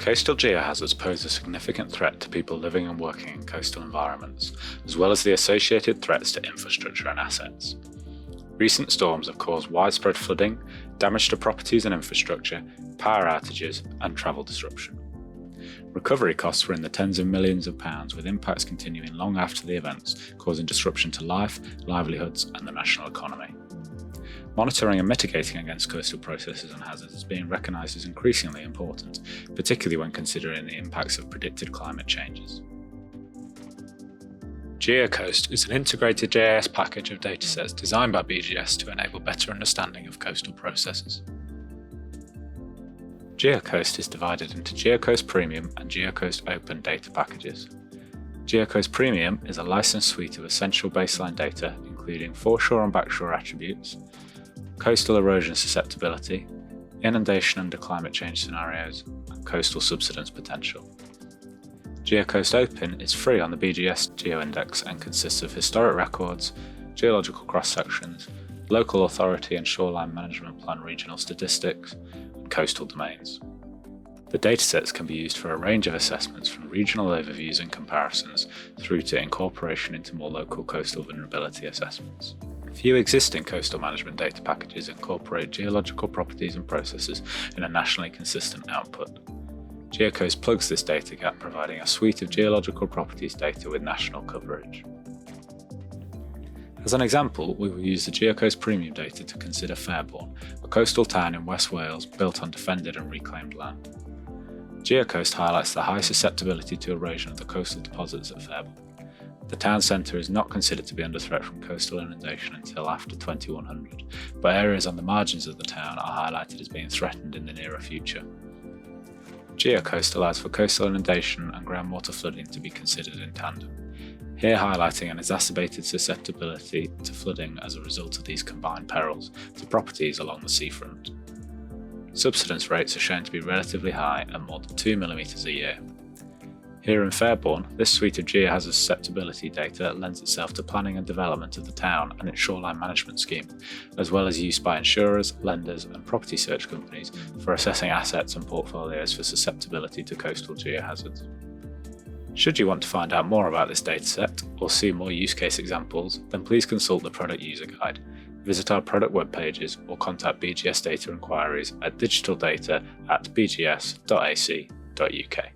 Coastal geohazards pose a significant threat to people living and working in coastal environments, as well as the associated threats to infrastructure and assets. Recent storms have caused widespread flooding, damage to properties and infrastructure, power outages, and travel disruption. Recovery costs were in the tens of millions of pounds, with impacts continuing long after the events, causing disruption to life, livelihoods, and the national economy. Monitoring and mitigating against coastal processes and hazards is being recognised as increasingly important, particularly when considering the impacts of predicted climate changes. GeoCoast is an integrated GIS package of datasets designed by BGS to enable better understanding of coastal processes. GeoCoast is divided into GeoCoast Premium and GeoCoast Open data packages. GeoCoast Premium is a licensed suite of essential baseline data, including foreshore and backshore attributes, coastal erosion susceptibility, inundation under climate change scenarios, and coastal subsidence potential. GeoCoast Open is free on the BGS GeoIndex and consists of historic records, geological cross-sections, local authority and shoreline management plan regional statistics, and coastal domains. The datasets can be used for a range of assessments, from regional overviews and comparisons through to incorporation into more local coastal vulnerability assessments. Few existing coastal management data packages incorporate geological properties and processes in a nationally consistent output. GeoCoast plugs this data gap, providing a suite of geological properties data with national coverage. As an example, we will use the GeoCoast Premium data to consider Fairbourne, a coastal town in West Wales built on defended and reclaimed land. GeoCoast highlights the high susceptibility to erosion of the coastal deposits at Fairbourne. The town centre is not considered to be under threat from coastal inundation until after 2100, but areas on the margins of the town are highlighted as being threatened in the nearer future. GeoCoast allows for coastal inundation and groundwater flooding to be considered in tandem, here highlighting an exacerbated susceptibility to flooding as a result of these combined perils to properties along the seafront. Subsidence rates are shown to be relatively high at more than 2 mm a year. Here in Fairbourne, this suite of geohazard susceptibility data lends itself to planning and development of the town and its shoreline management scheme, as well as use by insurers, lenders and property search companies for assessing assets and portfolios for susceptibility to coastal geohazards. Should you want to find out more about this dataset or see more use case examples, then please consult the product user guide, visit our product web pages or contact BGS Data Inquiries at digitaldata@bgs.ac.uk.